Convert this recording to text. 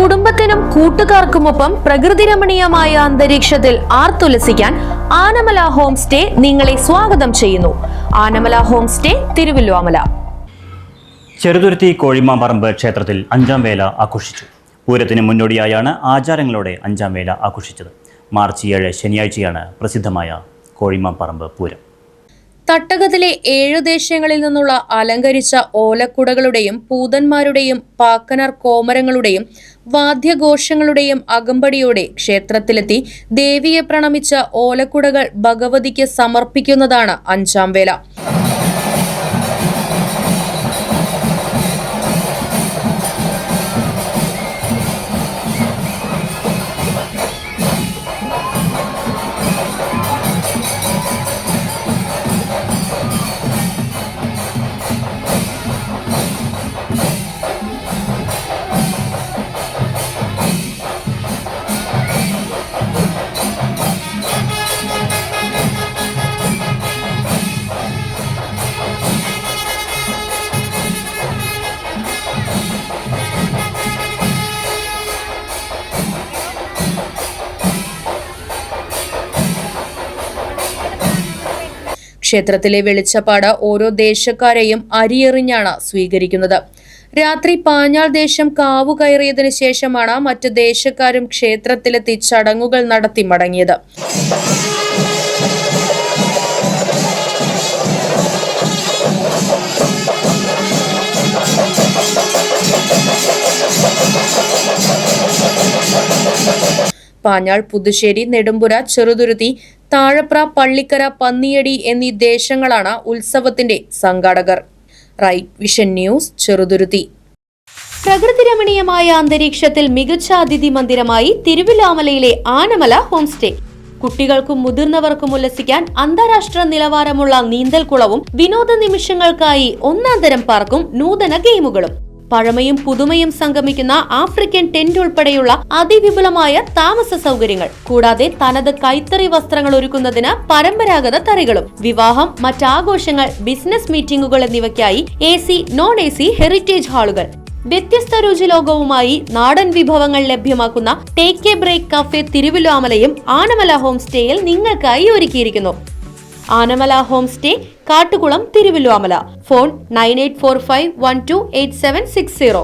കുടുംബത്തിനും കൂട്ടുകാർക്കുമൊപ്പം പ്രകൃതി രമണീയമായ അന്തരീക്ഷത്തിൽ ആർത്തുലസിക്കാൻ ആനമല ഹോം സ്റ്റേ നിങ്ങളെ സ്വാഗതം ചെയ്യുന്നു. Anamala home stay, Thiruvilwamala. ചെറുതുരുത്തി കോഴിമാമ്പറമ്പ് ക്ഷേത്രത്തിൽ അഞ്ചാം വേല ആഘോഷിച്ചു. പൂരത്തിന് മുന്നോടിയായാണ് ആചാരങ്ങളോടെ അഞ്ചാം വേല ആഘോഷിച്ചത്. മാർച്ച് 7 ശനിയാഴ്ചയാണ് പ്രസിദ്ധമായ കോഴിമാമ്പറമ്പ് പൂരം. തട്ടകത്തിലെ 7 ദേശങ്ങളിൽ നിന്നുള്ള അലങ്കരിച്ച ഓലക്കുടകളുടെയും പൂതന്മാരുടെയും പാക്കനർ കോമരങ്ങളുടെയും വാദ്യഘോഷങ്ങളുടെയും അകമ്പടിയോടെ ക്ഷേത്രത്തിലെത്തി ദേവിയെ പ്രണമിച്ച ഓലക്കുടകൾ ഭഗവതിക്ക് സമർപ്പിക്കുന്നതാണ് അഞ്ചാം വേല. ക്ഷേത്രത്തിലെ വെളിച്ചപ്പാട് ഓരോ ദേശക്കാരെയും അരിയെറിഞ്ഞാണ് സ്വീകരിക്കുന്നത്. രാത്രി പാഞ്ഞാൾ ദേശം കാവു കയറിയതിനു ശേഷമാണ് മറ്റ് ദേശക്കാരും ക്ഷേത്രത്തിലെത്തി ചടങ്ങുകൾ നടത്തി മടങ്ങിയത്. പാഞ്ഞാൾ, പുതുശ്ശേരി, നെടുമ്പുര, ചെറുതുരുത്തി, താഴപ്ര, പള്ളിക്കര, പന്നിയടി എന്നീ ദേശങ്ങളാണ് ഉത്സവത്തിന്റെ സംഘാടകർ. Right Vision News, Cheruthuruthy. പ്രകൃതി രമണീയമായ അന്തരീക്ഷത്തിൽ മികച്ച അതിഥി മന്ദിരമായി തിരുവല്ലോമലയിലെ ആനമല ഹോം സ്റ്റേ. കുട്ടികൾക്കും മുതിർന്നവർക്കും ഉല്ലസിക്കാൻ അന്താരാഷ്ട്ര നിലവാരമുള്ള നീന്തൽക്കുളവും വിനോദ നിമിഷങ്ങൾക്കായി ഒന്നാന്തരം പാർക്കും നൂതന ഗെയിമുകളും. പഴമയും പുതുമയും സംഗമിക്കുന്ന ആഫ്രിക്കൻ ടെന്റ് ഉൾപ്പെടെയുള്ള അതിവിപുലമായ താമസ സൗകര്യങ്ങൾ, കൂടാതെ തനത് കൈത്തറി വസ്ത്രങ്ങൾ ഒരുക്കുന്നതിന് പരമ്പരാഗത തറികളും, വിവാഹം, മറ്റാഘോഷങ്ങൾ, ബിസിനസ് മീറ്റിംഗുകൾ എന്നിവയ്ക്കായി AC, non-AC ഹെറിറ്റേജ് ഹാളുകൾ. വ്യത്യസ്ത രുചിലോകവുമായി നാടൻ വിഭവങ്ങൾ ലഭ്യമാക്കുന്ന ടേക്ക് എ ബ്രേക്ക് കഫേ തിരുവല്ലോമലയും ആനമല ഹോം സ്റ്റേയിൽ നിങ്ങൾക്കായി ഒരുക്കിയിരിക്കുന്നു. Anamala home stay, Kattukulam, Thiruvilwamala. Phone 9845128760.